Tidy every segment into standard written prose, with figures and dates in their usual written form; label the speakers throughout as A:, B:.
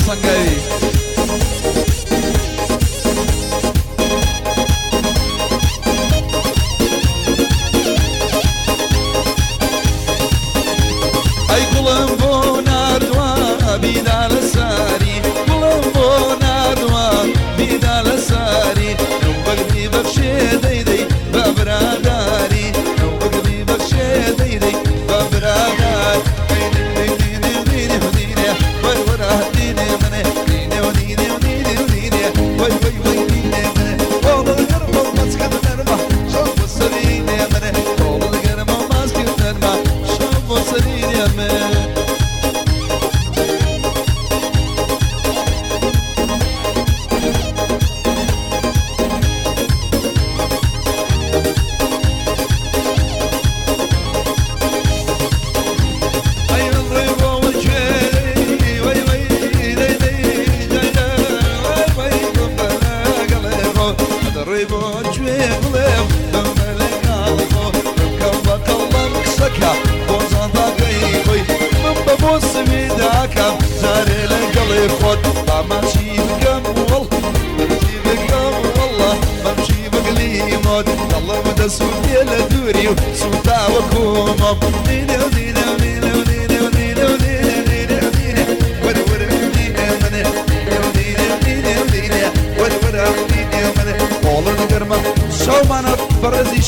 A: سنگاوی ای گلم بو نردوا بیدال ساری گلم بو نردوا بیدال ساری نو بگی بخشه دی دی ببراداری نو بگی بخشه دی دی ببرادار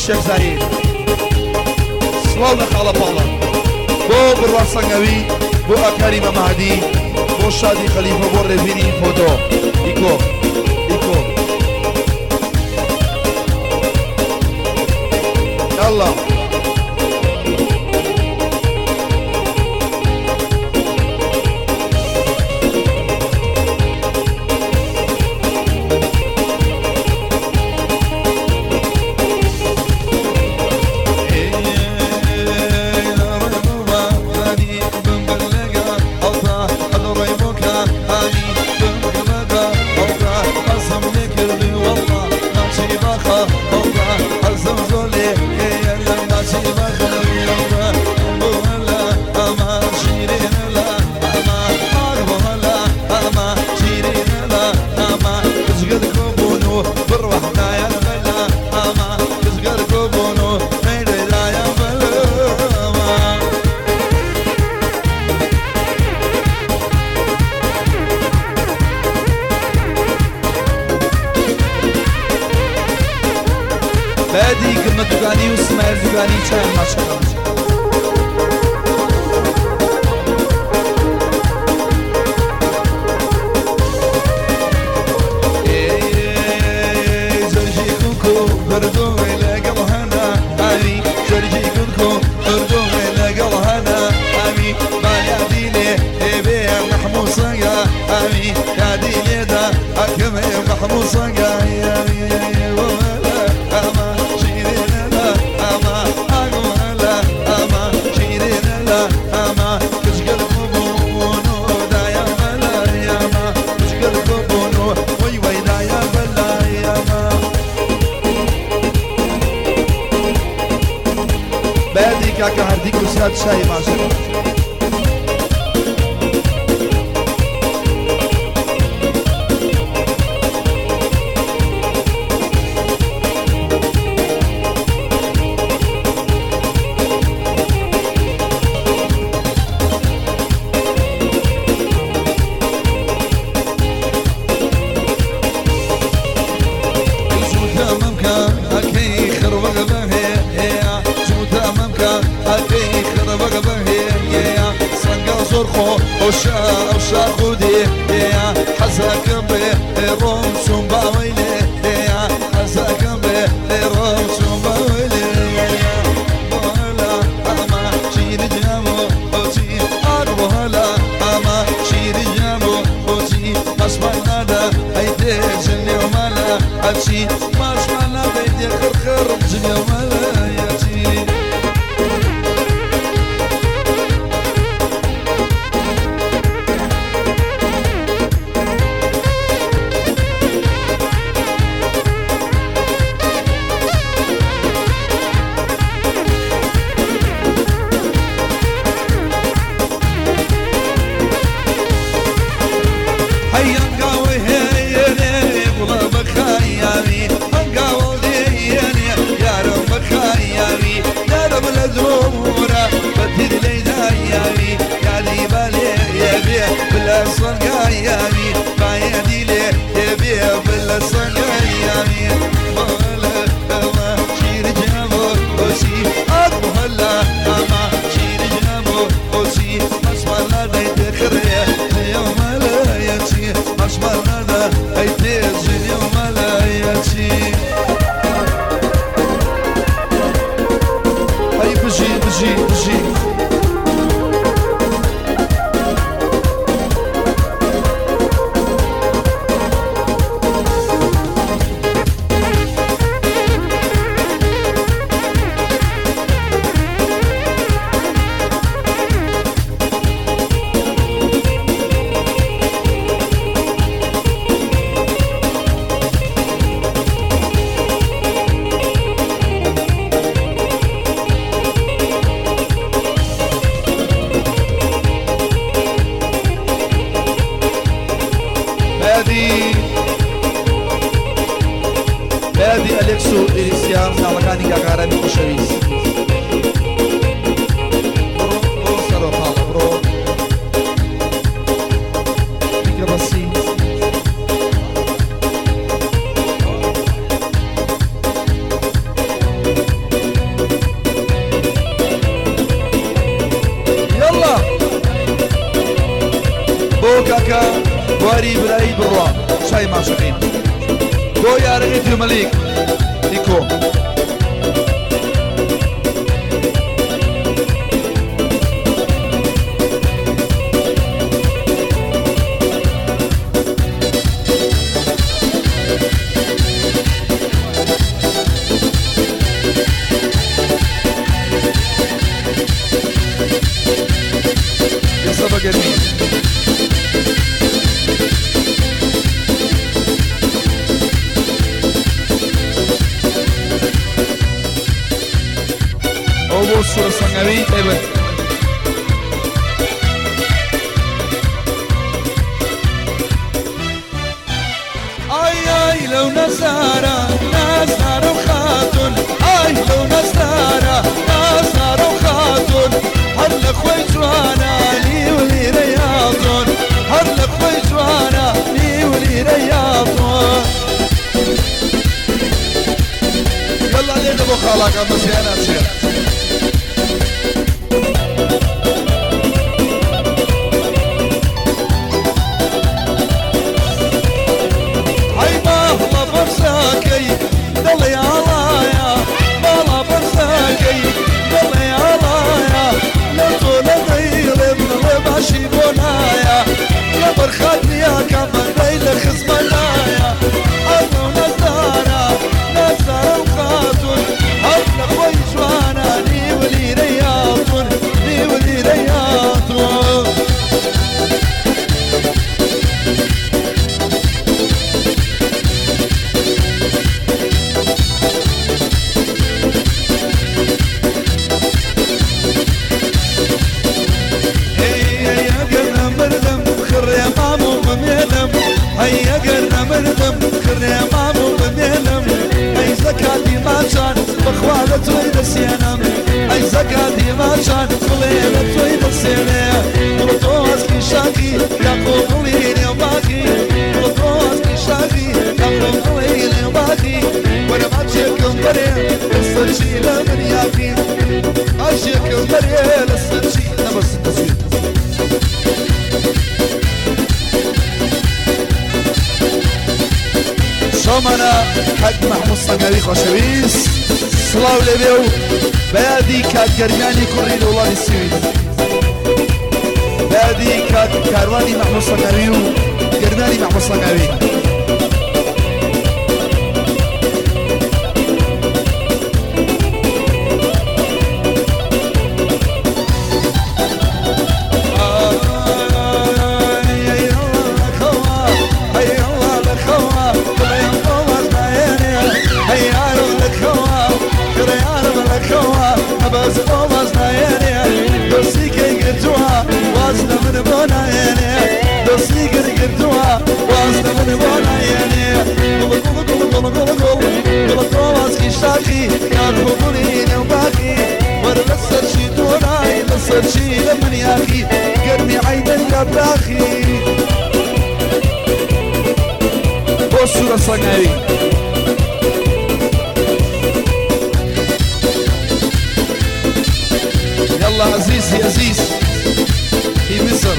A: الشيخ زايد سلاونا خاله بالا بو بروح سنگاوي بو كريم مهدي بو شادي خليفه بو ريفيني فوتو ايكو يلا بعدي قمة دوغاني وسمايل دوغاني شاي ما شاء الله كاكا هرديك وساد شاي ما شاء الله وشا خودي يا حزاك به روم سومبا ويلي يا حزاك به روم سومبا ويلي يا بولا اما شير جامو اوتي بولا اما شير جامو اوتي اسمعنا دا هيدي جني ومالا اتشي ما اسمعنا بيدي خرخر جني ومالا ياتي بجي بجي بادي أليكسو إليسيا ساڵەکانی کاکارانی خۆشەویست بڕۆ سەرۆ پاڵە بڕۆ دیکە بەسی یەڵا بۆ کاکە بواری برایی بڕوا چای ماشەقین بۆ یارەکەی جومەلیک نیکۆ یەسە بەگەرمی سورة صنعوي ابد اي اي لو نزارة نزارة وخاتون اي لو نزارة نزارة وخاتون هل خوي جوانا لي ولي رياضون هل خوي جوانا لي ولي رياضون يلا عليك ابو خالك مزيانة بشير هيا قرنا مردم خرنا مامو بميلم اي زكاتي ما كان بخوالة ويد سينم اي زكاتي ما كان بليلة ويد سينم بلطوز كي شاكي يقوم ليني وباكي بلطوز كي شاكي يقوم ليني وباكي وانا ما تشيكم بريل السرشي لمن ياكي اشيكم بريل السرشي نبس التسويق شامنا حق محمود صنعوي خوشویست سلاو لبيو بادي كات گرماني كوري لولاني السويد بادي كات كارواني محمود صنعوي گرماني محمود صنعوي بس بوماز نايني دوسي قرتوها واسنا من بونايني دوسي قرتوها واسنا من بونايني قول قول قول قول قول قول بوماز كيشاكي كان بقولين وباقي ورا لسر شي دوناي لسر شي لمن ياخي قرمي عيدا يبراخي بوسورة صنعوي يلا عزيزي عزيز في مصر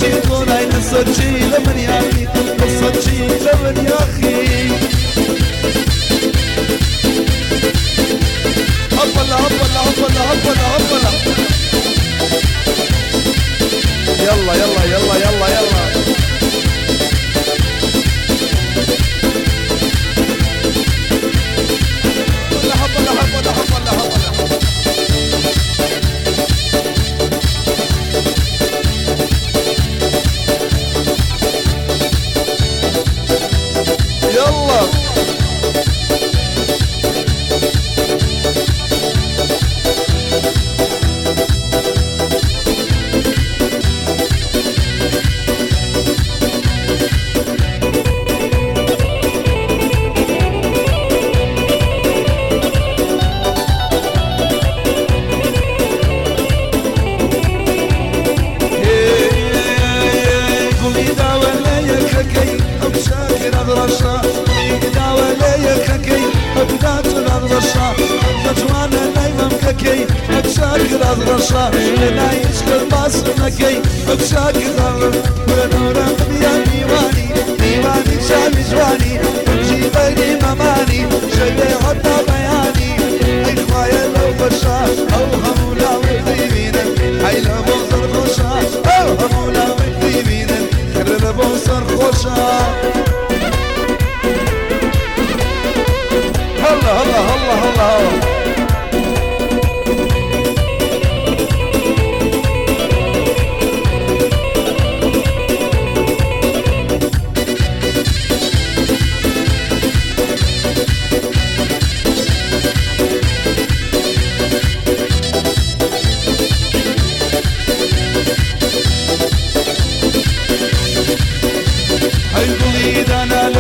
A: نصرتي طولاي نصرتي لمن يا أخي نصرتي لمن يا أخي هبلا هبلا هبلا هبلا هبلا يلا يلا يلا يلا يلا هبلا هبلا هبلا هبلا يلا رشا لا يشكل باصنكي بشاكر ونورا يا ديواني ديواني شامي جواني تمشي بيني مماني شبه حتى بياني اي خوايا لو بشا او همولا وطيبينا حي لبوصر خوشا او همولا وطيبينا خير لبوصر خوشا هلا هلا هلا هلا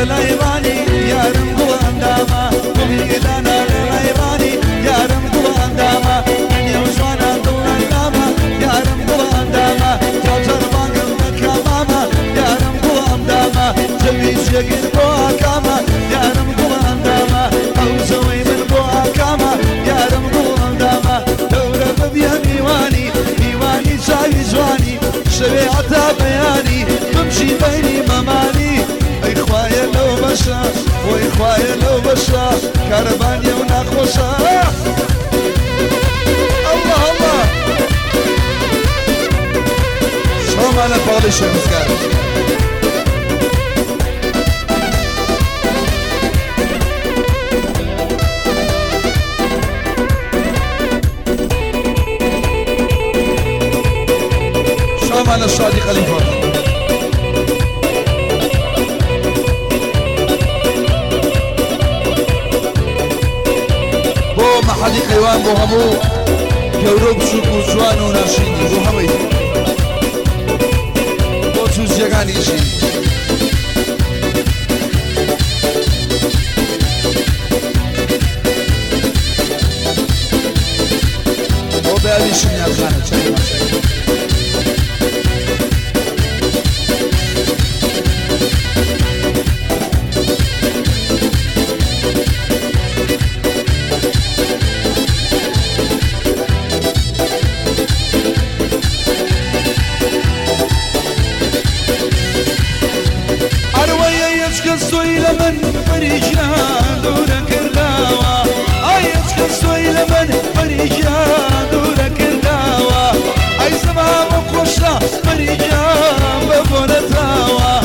A: للايراني يا رمضو انداما وبيدانا للايراني يا رمضو انداما من يوزوانا دول انداما يا رمضو انداما جوجر بانقل مكاماما يا رمضو انداما جميش يقل بوها كاما يا رمضو انداما او زوي من بوها كاما يا رمضو انداما دورة ببيا ميواني ميواني شاي جواني شريعة بياني بمشي بيني مماني إخوايا لو بشا وإخوايا لو بشا كربانيا ونخوشا الله الله شو معنا فاضي شو مسكار شو معنا الشادي خليفة حدي قيوان بو همو گەورە بچووک و جوان و ناشینی بۆ هەمووی بۆ جوزجێگانیشی بۆ بەیاوی شنیارخانە چای ماشای من فريجان دورك الداوى ايش كسوي لمن فريجان دورك الداوى اي سما مخشة فريجان ببونتاوى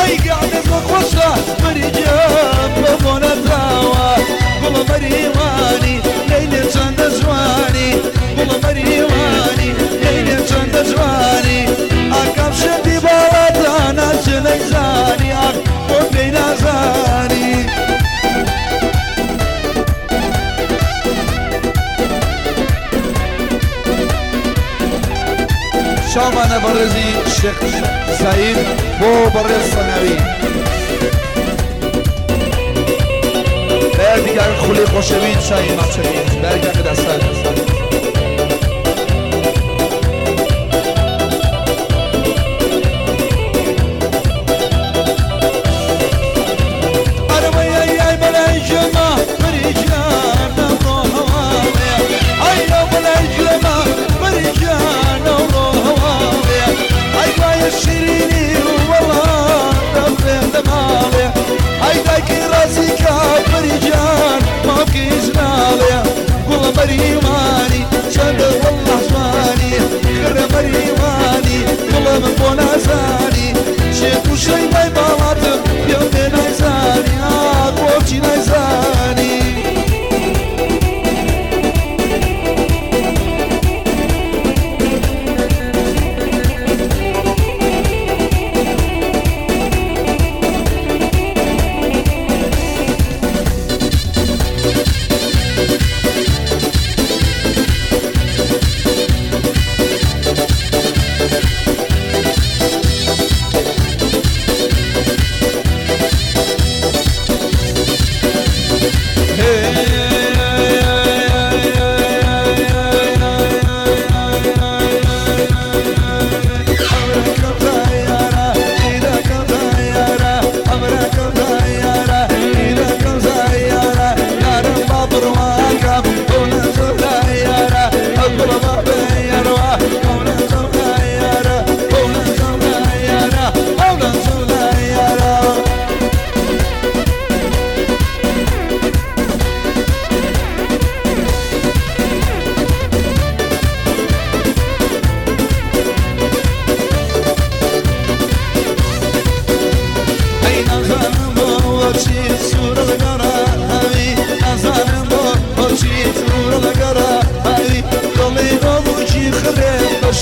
A: اي قاعدة مخشة فريجان ببونتاوى والله مريواني ليلة چند جواني والله مريواني ليلة چند جواني اقام شدي بالاتانا جليزاني نازاني شامانا برزي الشيخ سعيد بو برز صناوي بردي قاعد خلي خوشوين شاي ماتشوين بردي قاعد أسال
B: الشير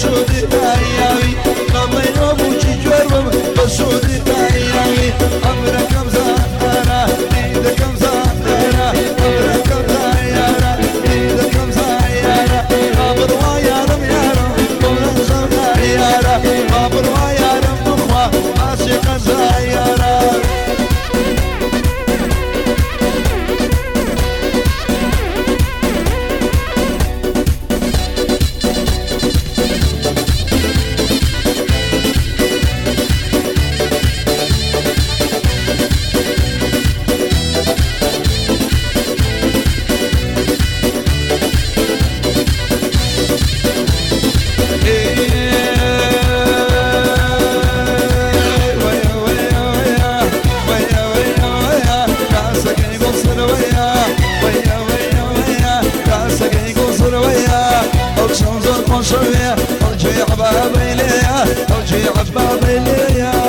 A: بسودي تاياوي لما يوم جوارم بسودي تاياوي عمرك كم زهرة ايدك كم زهرة عمرك كم زهرة ايدك كم زهرة عبر ويارم يارم كل زهرة عبر ويارم مخوة عاشق زهرة شوية ارجع بابي ليا ارجع بابي ليا